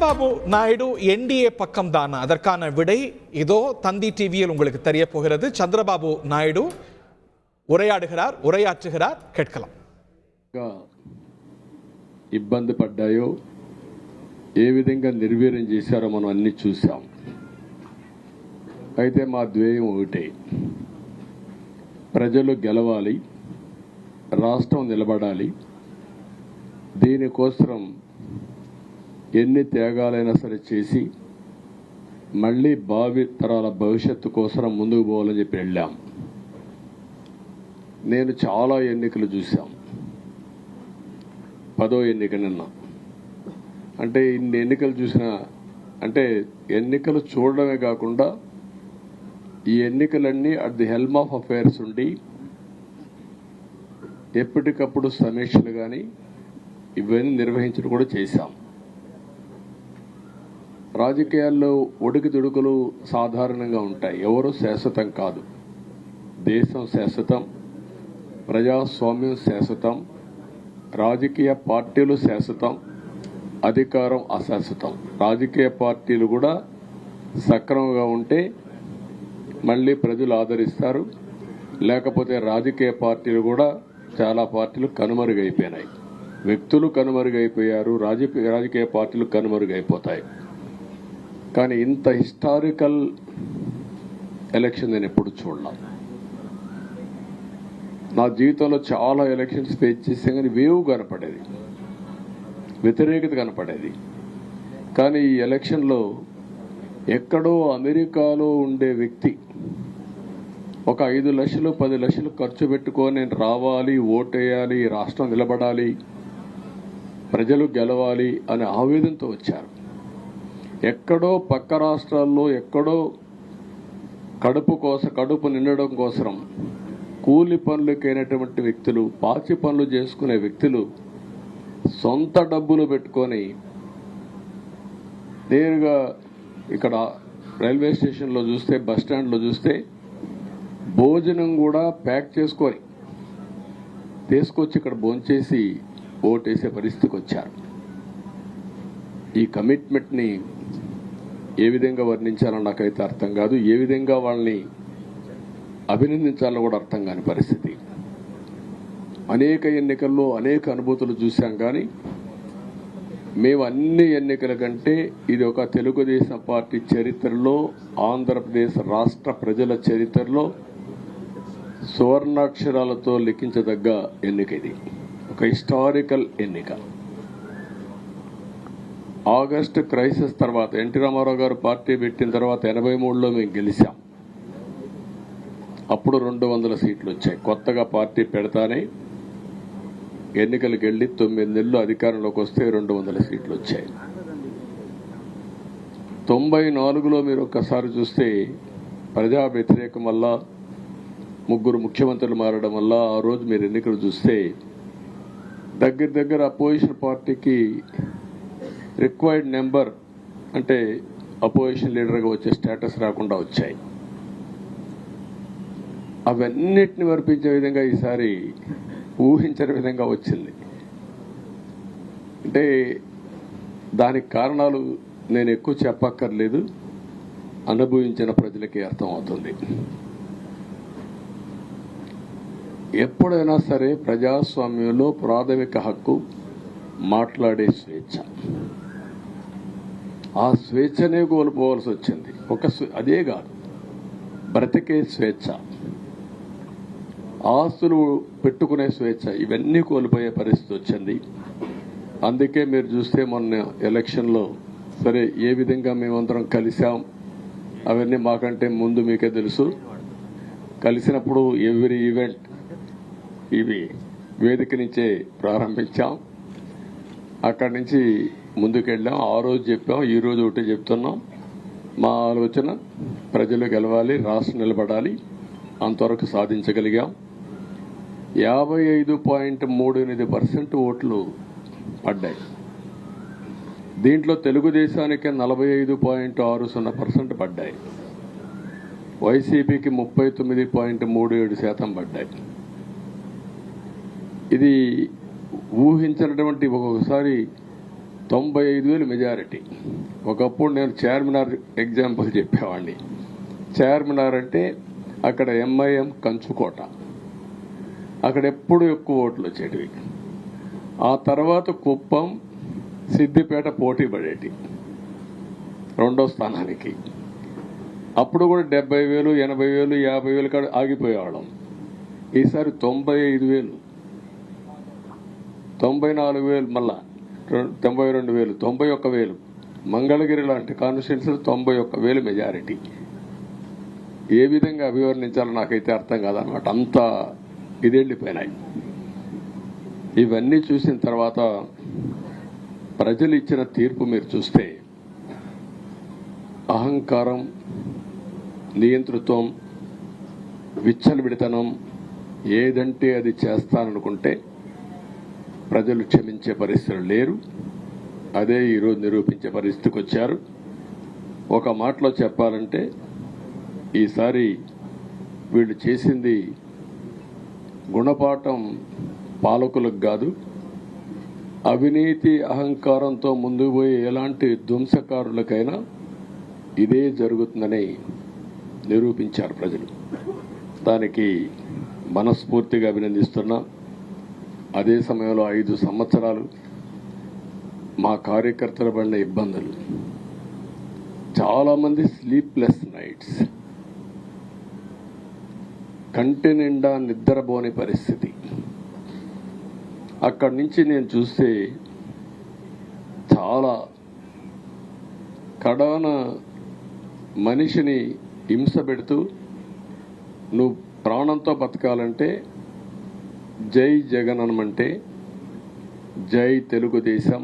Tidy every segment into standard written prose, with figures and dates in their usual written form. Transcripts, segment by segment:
Chandrababu Naidu NDA பக்கம் தான். அதற்கான விடை இதோ தந்தி டிவியில் உங்களுக்கு தெரிய போகிறது. சந்திரபாபு நாயுடு உரையாற்றுகிறார், கேட்கலாம். ఇబ్బంది పడ్డాయో ఏ విధంగా నిర్వీర్యం చేశారో మనం అన్ని చూసాం. అయితే మా ధ్యేయం ఒకటే, ప్రజలు గెలవాలి, రాష్ట్రం నిలబడాలి. దీనికోసం ఎన్ని త్యాగాలైనా సరే చేసి మళ్ళీ భావి తరాల భవిష్యత్తు కోసం ముందుకు పోవాలని చెప్పి వెళ్ళాం. నేను చాలా ఎన్నికలు చూశాం. 10వ ఎన్నిక నిన్న. అంటే ఇన్ని ఎన్నికలు చూసినా, అంటే ఎన్నికలు చూడడమే కాకుండా ఈ ఎన్నికలన్నీ at the helm of affairs ఉండి ఎప్పటికప్పుడు సమీక్షలు కానీ ఇవన్నీ నిర్వహించడం కూడా చేశాం. రాజకీయాల్లో ఒడికిదుడుకులు సాధారణంగా ఉంటాయి. ఎవరు శాశ్వతం కాదు. దేశం శాశ్వతం, ప్రజాస్వామ్యం శాశ్వతం, రాజకీయ పార్టీలు శాశ్వతం, అధికారం అశాశ్వతం. రాజకీయ పార్టీలు కూడా సక్రమంగా ఉంటే మళ్ళీ ప్రజలు ఆదరిస్తారు, లేకపోతే రాజకీయ పార్టీలు కూడా చాలా పార్టీలు కనుమరుగైపోయినాయి. వ్యక్తులు కనుమరుగైపోయారు, రాజకీయ పార్టీలు కనుమరుగైపోతాయి. కానీ ఇంత హిస్టారికల్ ఎలక్షన్ నేను ఎప్పుడు చూడలా. నా జీవితంలో చాలా ఎలక్షన్స్ ఫేస్ చేస్తే కానీ వేవ్ కనపడేది, వ్యతిరేకత కనపడేది. కానీ ఈ ఎలక్షన్లో ఎక్కడో అమెరికాలో ఉండే వ్యక్తి ఒక 5 లక్షలు 10 లక్షలు ఖర్చు పెట్టుకొని నేను రావాలి, ఓటేయాలి, రాష్ట్రం నిలబడాలి, ప్రజలు గెలవాలి అనే ఆవేదనతో వచ్చారు. ఎక్కడో పక్క రాష్ట్రాల్లో ఎక్కడో కడుపు నిండడం కోసం కూలి పనులకైనటువంటి వ్యక్తులు, పాచి పనులు చేసుకునే వ్యక్తులు సొంత డబ్బులు పెట్టుకొని నేరుగా ఇక్కడ రైల్వే స్టేషన్లో చూస్తే, బస్ స్టాండ్లో చూస్తే భోజనం కూడా ప్యాక్ చేసుకొని తీసుకొచ్చి ఇక్కడ భోంచేసి ఓటేసే పరిస్థితికి వచ్చారు. ఈ కమిట్మెంట్ని ఏ విధంగా వర్ణించాలో నాకైతే అర్థం కాదు. ఏ విధంగా వాళ్ళని అభినందించాలో కూడా అర్థం కాని పరిస్థితి. అనేక ఎన్నికల్లో అనేక అనుభూతులు చూసాం. కానీ మేము అన్ని ఎన్నికల కంటే ఇది ఒక తెలుగుదేశం పార్టీ చరిత్రలో, ఆంధ్రప్రదేశ్ రాష్ట్ర ప్రజల చరిత్రలో సువర్ణాక్షరాలతో లిఖించదగ్గ ఎన్నిక. ఇది ఒక హిస్టారికల్ ఎన్నిక. ఆగస్టు క్రైసిస్ తర్వాత, ఎన్టీ రామారావు గారు పార్టీ పెట్టిన తర్వాత 83లో మేము గెలిచాం. అప్పుడు 200 సీట్లు వచ్చాయి. కొత్తగా పార్టీ పెడతానే ఎన్నికలకు వెళ్ళి 9 నెలలు అధికారంలోకి వస్తే 200 సీట్లు వచ్చాయి. 94లో మీరు ఒక్కసారి చూస్తే ప్రజా వ్యతిరేకం వల్ల 3 ముఖ్యమంత్రులు మారడం వల్ల ఆ రోజు మీరు ఎన్నికలు చూస్తే దగ్గర అపోజిషన్ పార్టీకి రిక్వైర్డ్ నెంబర్, అంటే అపోజిషన్ లీడర్గా వచ్చే స్టేటస్ రాకుండా వచ్చాయి. అవన్నిటిని వర్పించే విధంగా ఈసారి ఊహించని విధంగా వచ్చింది. అంటే దానికి కారణాలు నేను ఎక్కువ చెప్పక్కర్లేదు, అనుభవించిన ప్రజలకి అర్థమవుతుంది. ఎప్పుడైనా సరే ప్రజాస్వామ్యంలో ప్రాథమిక హక్కు మాట్లాడే స్వేచ్ఛ. ఆ స్వేచ్ఛనే కోల్పోవాల్సి వచ్చింది. అదే కాదు, బ్రతికే స్వేచ్ఛ, ఆస్తులు పెట్టుకునే స్వేచ్ఛ, ఇవన్నీ కోల్పోయే పరిస్థితి వచ్చింది. అందుకే మీరు చూస్తే మొన్న ఎలక్షన్లో సరే ఏ విధంగా మేమందరం కలిసాం అవన్నీ మాకంటే ముందు మీకే తెలుసు. కలిసినప్పుడు ఎవ్రీ ఈవెంట్ ఇవి వేదిక నుంచే ప్రారంభించాం. అక్కడి నుంచి ముందుకెళ్ళాం. ఆ రోజు చెప్పాం, ఈ రోజు ఒకటి చెప్తున్నాం. మా ఆలోచన ప్రజలు గెలవాలి, రాష్ట్రం నిలబడాలి. అంతవరకు సాధించగలిగాం. 55.38% ఓట్లు పడ్డాయి. దీంట్లో తెలుగుదేశానికి 45.60% పడ్డాయి. వైసీపీకి 39.37% పడ్డాయి. ఇది ఊహించినటువంటి ఒక్కొక్కసారి 95,000 మెజారిటీ. ఒకప్పుడు నేను చార్మినార్ ఎగ్జాంపుల్ చెప్పేవాడిని. చార్మినార్ అంటే అక్కడ ఎంఐఎం కంచుకోట, అక్కడ ఎప్పుడు ఎక్కువ ఓట్లు వచ్చేటివి. ఆ తర్వాత కుప్పం, సిద్దిపేట పోటీ పడేటి రెండో స్థానానికి. అప్పుడు కూడా 70,000, 80,000, 50,000 కాడ ఆగిపోయేవాళ్ళం. ఈసారి 95,000, 94,000, మళ్ళా 92,000, 91,000. మంగళగిరి లాంటి కాన్స్టిట్యున్సీలు 91,000 మెజారిటీ. ఏ విధంగా అభివర్ణించాలో నాకైతే అర్థం కాదనమాట. అంత ఇదెళ్ళిపోయినాయి. ఇవన్నీ చూసిన తర్వాత ప్రజలు ఇచ్చిన తీర్పు మీరు చూస్తే అహంకారం, నియంతృత్వం, విచ్చలవిడితనం, ఏదంటే అది చేస్తాననుకుంటే ప్రజలు క్షమించే పరిస్థితులు లేరు. అదే ఈరోజు నిరూపించే పరిస్థితికి వచ్చారు. ఒక మాటలో చెప్పాలంటే ఈసారి వీళ్ళు చేసింది గుణపాఠం పాలకులకు కాదు, అవినీతి అహంకారంతో ముందుకు పోయే ఎలాంటి ధ్వంసకారులకైనా ఇదే జరుగుతుందని నిరూపించారు ప్రజలు. దానికి మనస్ఫూర్తిగా అభినందిస్తున్నా. అదే సమయంలో 5 సంవత్సరాలు మా కార్యకర్తల పడిన ఇబ్బందులు, చాలామంది స్లీప్లెస్ నైట్స్, కంటి నిండా నిద్రపోని పరిస్థితి. అక్కడి నుంచి నేను చూస్తే చాలా కడాన మనిషిని హింస పెడుతూ, నువ్వు ప్రాణంతో బతకాలంటే జై జగన్ అనమంటే జై తెలుగుదేశం,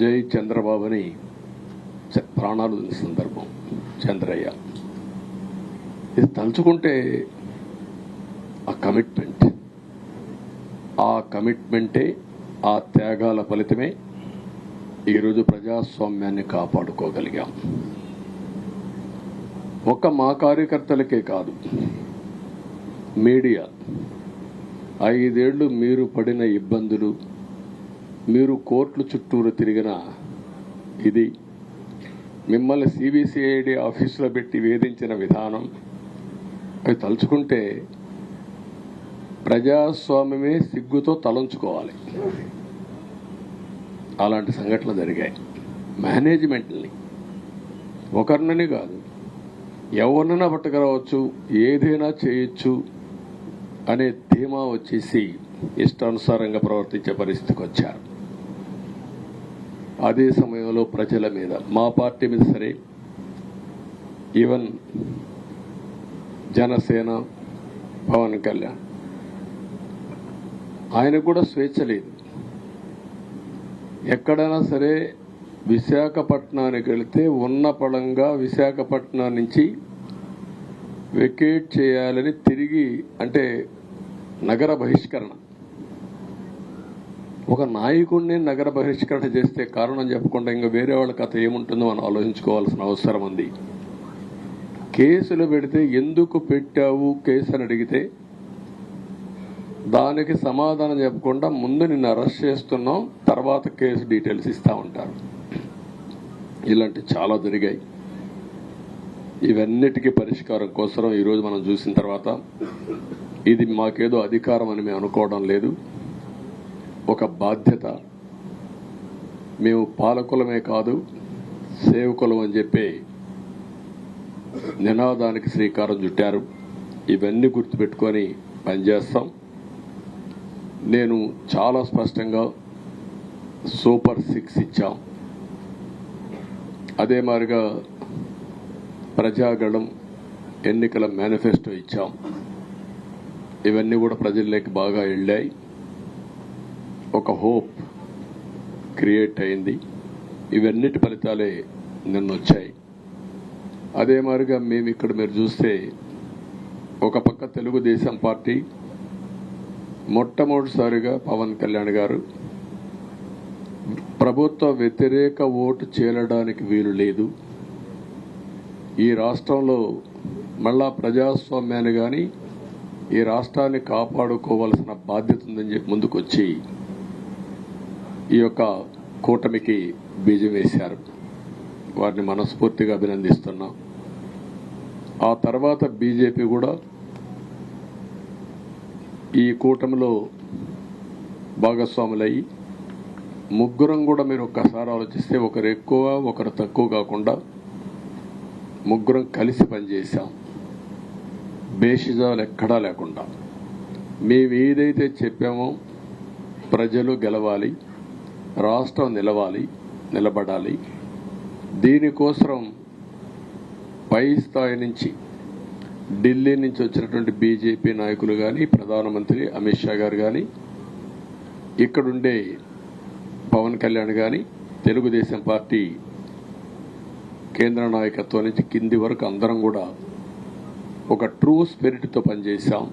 జై చంద్రబాబుని ప్రాణాలు సందర్భం చంద్రయ్య. ఇది తలుచుకుంటే ఆ కమిట్మెంటే, ఆ త్యాగాల ఫలితమే ఈరోజు ప్రజాస్వామ్యాన్ని కాపాడుకోగలిగాం. ఒక్క మా కార్యకర్తలకే కాదు, మీడియా 5 ఏళ్లు మీరు పడిన ఇబ్బందులు, మీరు కోర్టుల చుట్టూరు తిరిగిన ఇది, మిమ్మల్ని సిబిసిఐడి ఆఫీసులో పెట్టి వేధించిన విధానం, అవి తలుచుకుంటే ప్రజాస్వామ్యమే సిగ్గుతో తలంచుకోవాలి. అలాంటి సంఘటనలు జరిగాయి. మేనేజ్మెంట్ని ఒకరినని కాదు, ఎవరినైనా పట్టుకురావచ్చు, ఏదైనా చేయొచ్చు అనే ధీమా వచ్చేసి ఇష్టానుసారంగా ప్రవర్తించే పరిస్థితికి వచ్చారు. అదే సమయంలో ప్రజల మీద, మా పార్టీ మీద సరే, ఈవెన్ జనసేన, పవన్ కళ్యాణ్, ఆయనకు కూడా స్వేచ్ఛ లేదు. ఎక్కడైనా సరే విశాఖపట్నానికి వెళితే ఉన్న పళంగా విశాఖపట్నం నుంచి వెకేట్ చేయాలని తిరిగి, అంటే నగర బహిష్కరణ. ఒక నాయకుడిని నగర బహిష్కరణ చేస్తే కారణం చెప్పకుండా ఇంకా వేరే వాళ్ళ కథ ఏముంటుందో మనం ఆలోచించుకోవాల్సిన అవసరం ఉంది. కేసులు పెడితే ఎందుకు పెట్టావు కేసు అని అడిగితే దానికి సమాధానం చెప్పకుండా ముందు నిన్ను అరెస్ట్ చేస్తున్నాం, తర్వాత కేసు డీటెయిల్స్ ఇస్తూ ఉంటారు. ఇలాంటి చాలా జరిగాయి. ఇవన్నిటికీ పరిష్కారం కోసం ఈరోజు మనం చూసిన తర్వాత ఇది మాకేదో అధికారం అని మేము అనుకోవడం లేదు, ఒక బాధ్యత. మేము పాలకులమే కాదు సేవకులం అని చెప్పి నినాదానికి శ్రీకారం చుట్టారు. ఇవన్నీ గుర్తుపెట్టుకొని పనిచేస్తాం. నేను చాలా స్పష్టంగా సూపర్ 6 ఇచ్చాం. అదే మాదిరిగా ప్రజాగళం ఎన్నికల మేనిఫెస్టో ఇచ్చాం. ఇవన్నీ కూడా ప్రజల్లోకి బాగా వెళ్ళాయి. ఒక హోప్ క్రియేట్ అయింది. ఇవన్నిటి ఫలితాలే నిన్న వచ్చాయి. అదే మాదిరిగా మేము ఇక్కడ మీరు చూస్తే ఒక పక్క తెలుగుదేశం పార్టీ మొట్టమొదటిసారిగా పవన్ కళ్యాణ్ గారు ప్రభుత్వ వ్యతిరేక ఓటు చేరడానికి వీలు లేదు, ఈ రాష్ట్రంలో మళ్ళా ప్రజాస్వామ్యాన్ని కానీ ఈ రాష్ట్రాన్ని కాపాడుకోవాల్సిన బాధ్యత ఉందని చెప్పి ముందుకొచ్చి ఈ యొక్క కూటమికి బీజం వేశారు. వారిని మనస్ఫూర్తిగా అభినందిస్తున్నాం. ఆ తర్వాత బీజేపీ కూడా ఈ కూటమిలో భాగస్వాములయ్యి ముగ్గురం కూడా మీరు ఒక్కసారి ఆలోచిస్తే ఒకరు ఎక్కువ ఒకరు తక్కువ కాకుండా ముగ్గురం కలిసి పనిచేశాం. భేషజాలు ఎక్కడా లేకుండా మేము ఏదైతే చెప్పామో ప్రజలు గెలవాలి, రాష్ట్రం నిలబడాలి, దీనికోసం పై స్థాయి నుంచి ఢిల్లీ నుంచి వచ్చినటువంటి బీజేపీ నాయకులు కానీ, ప్రధానమంత్రి అమిత్ షా గారు కానీ, ఇక్కడుండే పవన్ కళ్యాణ్ కానీ, తెలుగుదేశం పార్టీ కేంద్ర నాయకత్వం నుంచి కింది వరకు అందరం కూడా ఒక ట్రూ స్పిరిట్తో పనిచేశాం.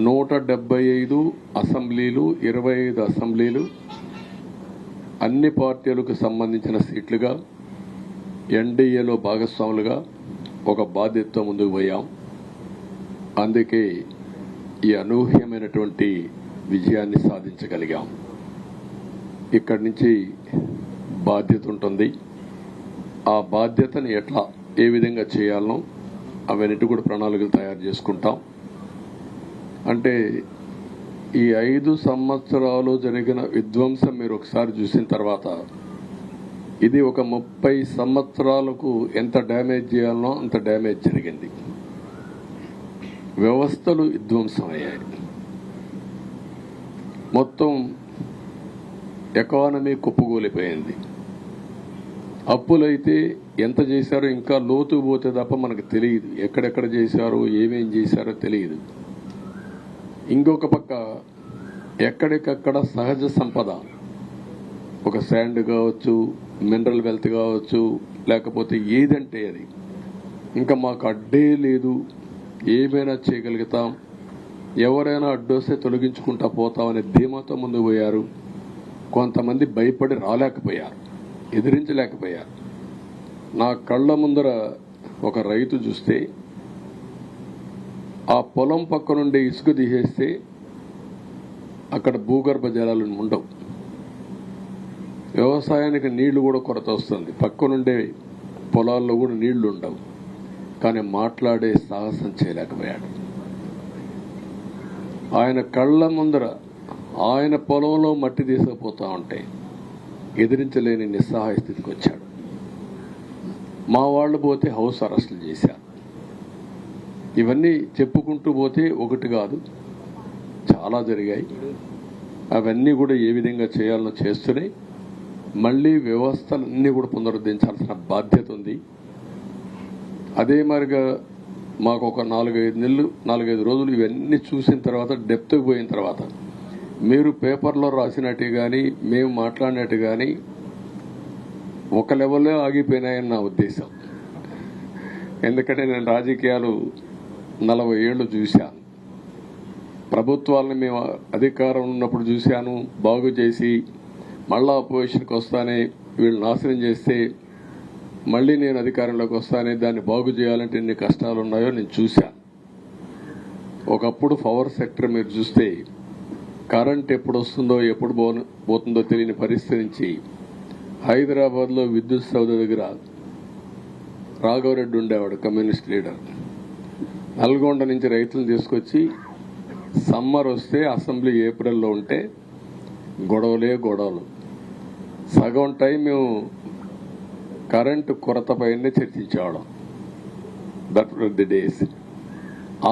175 అసెంబ్లీలు, 25 అసెంబ్లీలు అన్ని పార్టీలకు సంబంధించిన సీట్లుగా ఎన్డీఏలో భాగస్వాములుగా ఒక బాధ్యతతో ముందుకు పోయాం. అందుకే ఈ అనూహ్యమైనటువంటి విజయాన్ని సాధించగలిగాం. ఇక్కడి నుంచి బాధ్యత ఉంటుంది. ఆ బాధ్యతని ఏ విధంగా చేయాలనో అవన్నిటి కూడా ప్రణాళికలు తయారు చేసుకుంటాం. అంటే ఈ 5 సంవత్సరాలు జరిగిన విధ్వంసం మీరు ఒకసారి చూసిన తర్వాత ఇది ఒక 30 సంవత్సరాలకు ఎంత డ్యామేజ్ చేయాలనో అంత డ్యామేజ్ జరిగింది. వ్యవస్థలు విధ్వంసం అయ్యాయి. మొత్తం ఎకానమీ కుప్పగూలిపోయింది. అప్పులైతే ఎంత చేశారో ఇంకా లోతు పోతే తప్ప మనకు తెలియదు. ఎక్కడెక్కడ చేశారో ఏమేం చేశారో తెలియదు. ఇంకొక పక్క ఎక్కడికక్కడ సహజ సంపద, ఒక శాండ్ కావచ్చు, మినరల్ వెల్త్ కావచ్చు, లేకపోతే ఏదంటే అది ఇంకా మాకు అడ్డే లేదు, ఏమైనా చేయగలుగుతాం, ఎవరైనా అడ్డొస్తే తొలగించుకుంటా పోతామనే ధీమాతో ముందుకు పోయారు. కొంతమంది భయపడి రాలేకపోయారు, ఎదిరించలేకపోయారు. నా కళ్ళ ముందర ఒక రైతు చూస్తే ఆ పొలం పక్క నుండి ఇసుక తీసేస్తే అక్కడ భూగర్భ జలాలు ఉండవు. వ్యవసాయానికి నీళ్లు కూడా కొరత వస్తుంది. పక్కనుండే పొలాల్లో కూడా నీళ్లు ఉండవు. కానీ మాట్లాడే సాహసం చేయలేకపోయాడు. ఆయన కళ్ళ ముందర ఆయన పొలంలో మట్టి తీసుకుపోతా ఉంటే ఎదిరించలేని నిస్సహాయ స్థితికి వచ్చాడు. మా వాళ్ళు పోతే హౌస్ అరెస్టులు చేశారు. ఇవన్నీ చెప్పుకుంటూ పోతే ఒకటి కాదు, చాలా జరిగాయి. అవన్నీ కూడా ఏ విధంగా చేయాలనో చేస్తూనే మళ్ళీ వ్యవస్థలన్నీ కూడా పునరుద్ధరించాల్సిన బాధ్యత ఉంది. అదే మరిగా మాకు ఒక 4-5 రోజులు ఇవన్నీ చూసిన తర్వాత డెప్త్కి పోయిన తర్వాత మీరు పేపర్లో రాసినట్టు కానీ మేము మాట్లాడినట్టు కానీ ఒక లెవెల్లో ఆగిపోయినాయని నా ఉద్దేశం. ఎందుకంటే నేను రాజకీయాలు 40 ఏళ్ళు చూశాను. ప్రభుత్వాలను మేము అధికారం ఉన్నప్పుడు చూశాను, బాగు చేసి మళ్ళా అపోజిషన్కి వస్తానే వీళ్ళు నాశనం చేస్తే మళ్ళీ నేను అధికారంలోకి వస్తానే దాన్ని బాగు చేయాలంటే ఎన్ని కష్టాలు ఉన్నాయో నేను చూశాను. ఒకప్పుడు పవర్ సెక్టర్ మీరు చూస్తే కరెంట్ ఎప్పుడు వస్తుందో ఎప్పుడు పోతుందో తెలియని పరిస్థితి నుంచి హైదరాబాద్లో విద్యుత్ సౌధ దగ్గర రాఘవరెడ్డి ఉండేవాడు, కమ్యూనిస్ట్ లీడర్. నల్గొండ నుంచి రైతులను తీసుకొచ్చి సమ్మర్ వస్తే అసెంబ్లీ ఏప్రిల్లో ఉంటే గొడవలు సగం టైం మేము కరెంటు కొరత పైనే చర్చించేవాళ్ళం. That were the days.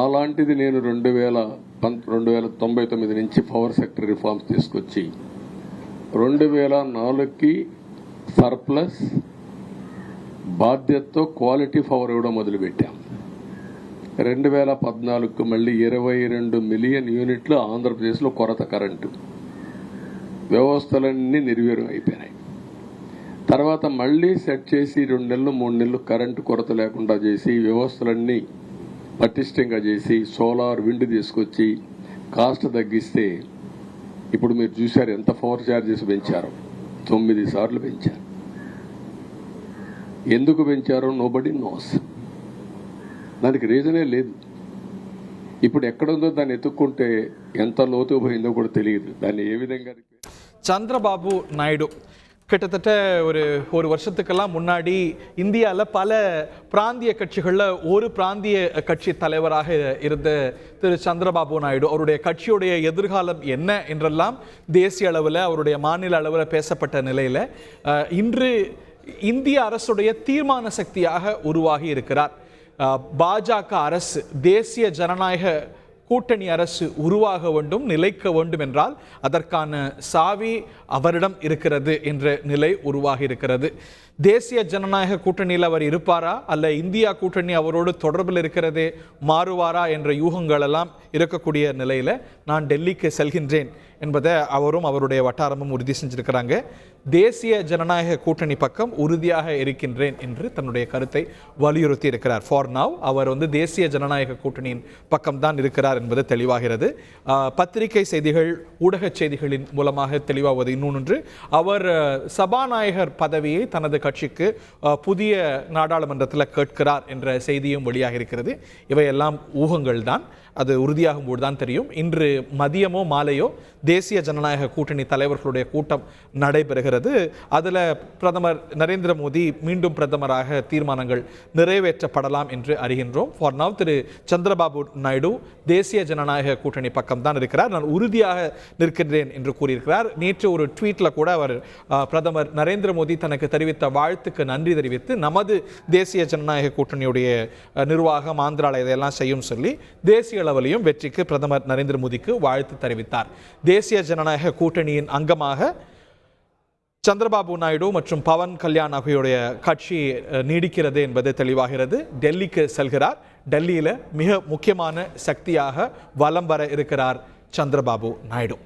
అలాంటిది నేను 1999 నుంచి పవర్ సెక్టర్ రిఫార్మ్స్ తీసుకొచ్చి 2004కి సర్ప్లస్ బాధ్యతతో క్వాలిటీ పవర్ ఇవ్వడం మొదలుపెట్టాం. 2014కు మళ్ళీ 22 మిలియన్ యూనిట్లు ఆంధ్రప్రదేశ్లో కొరత కరెంటు. వ్యవస్థలన్నీ నిర్వీర్యం అయిపోయినాయి. తర్వాత మళ్ళీ సెట్ చేసి 2 నెలలు 3 నెలలు కరెంటు కొరత లేకుండా చేసి వ్యవస్థలన్నీ పటిష్టంగా చేసి సోలార్ విండ్ తీసుకొచ్చి కాస్ట్ తగ్గిస్తే ఇప్పుడు మీరు చూశారు ఎంత పవర్ ఛార్జెస్ పెంచారో. 9 సార్లు పెంచారు. ఎందుకు పెంచారో నోబడీ నోస్. దానికి రీజనే లేదు. ఇప్పుడు ఎక్కడుందో దాన్ని ఎత్తుక్కుంటే ఎంత లోతు పోయిందో కూడా తెలియదు. దాన్ని ఏ విధంగా చంద్రబాబు నాయుడు கிட்டத்தட்ட ஒரு வருஷத்துக்கெல்லாம் முன்னாடி இந்தியாவில் பல பிராந்திய கட்சிகளில் ஒரு பிராந்திய கட்சி தலைவராக இருந்த திரு சந்திரபாபு நாயுடு அவருடைய கட்சியுடைய எதிர்காலம் என்ன என்றெல்லாம் தேசிய அளவில் அவருடைய மாநில அளவில் பேசப்பட்ட நிலையில் இன்று இந்திய அரசுடைய தீர்மான சக்தியாக உருவாகி இருக்கிறார். பாஜக அரசு தேசிய ஜனநாயக கூட்டணி அரசு உருவாக வேண்டும், நிலைக்க வேண்டும் என்றால் அதற்கான சாவி அவரிடம் இருக்கிறது என்ற நிலை உருவாகி இருக்கிறது. தேசிய ஜனநாயக கூட்டணியில் அவர் இருப்பாரா அல்ல இந்தியா கூட்டணி அவரோடு தொடர்பில் இருக்கிறதே மாறுவாரா என்ற யூகங்கள் எல்லாம் இருக்கக்கூடிய நிலையில் நான் டெல்லிக்கு செல்கின்றேன் என்பதை அவரும் அவருடைய வட்டாரமும் உறுதி செஞ்சிருக்கிறாங்க. தேசிய ஜனநாயக கூட்டணி பக்கம் உறுதியாக இருக்கின்றேன் என்று தன்னுடைய கருத்தை வலியுறுத்தி இருக்கிறார். ஃபார் நவ் அவர் தேசிய ஜனநாயக கூட்டணியின் பக்கம்தான் இருக்கிறார் என்பது தெளிவாகிறது. பத்திரிகை செய்திகள் ஊடக செய்திகளின் மூலமாக தெளிவாவது இன்னொன்று, அவர் சபாநாயகர் பதவியை தனது கட்சிக்கு புதிய நாடாளுமன்றத்தில் கேட்கிறார் என்ற செய்தியும் வெளியாக இருக்கிறது. இவையெல்லாம் ஊகங்கள் தான், அது உறுதியாகும் போது தான் தெரியும். இன்று மதியமோ மாலையோ தேசிய ஜனநாயக கூட்டணி தலைவர்களுடைய கூட்டம் நடைபெறுகிறது. அதில் பிரதமர் நரேந்திர மோடி மீண்டும் பிரதமராக தீர்மானங்கள் நிறைவேற்றப்படலாம் என்று அறிகின்றோம். ஃபார் நவ் திரு சந்திரபாபு நாயுடு தேசிய ஜனநாயக கூட்டணி பக்கம் தான் இருக்கிறார். நான் உறுதியாக நிற்கின்றேன் என்று கூறியிருக்கிறார். நேற்று ஒரு ட்வீட்டில் கூட அவர் பிரதமர் நரேந்திர மோடி தனக்கு தெரிவித்த வாழ்த்துக்கு நன்றி தெரிவித்து நமது தேசிய ஜனநாயக கூட்டணியுடைய நிர்வாகம் ஆந்திராவில் இதையெல்லாம் செய்யும் சொல்லி தேசிய அளவிலையும் வெற்றிக்கு பிரதமர் நரேந்திர மோடிக்கு வாழ்த்து தெரிவித்தார். தேசிய ஜனநாயக கூட்டணியின் அங்கமாக சந்திரபாபு நாயுடு மற்றும் பவன் கல்யாண் ஆகியோருடைய கட்சி நீடிக்கிறது என்பது தெளிவாகிறது. டெல்லிக்கு செல்கிறார். டெல்லியில் மிக முக்கியமான சக்தியாக வலம் வர இருக்கிறார் சந்திரபாபு நாயுடு.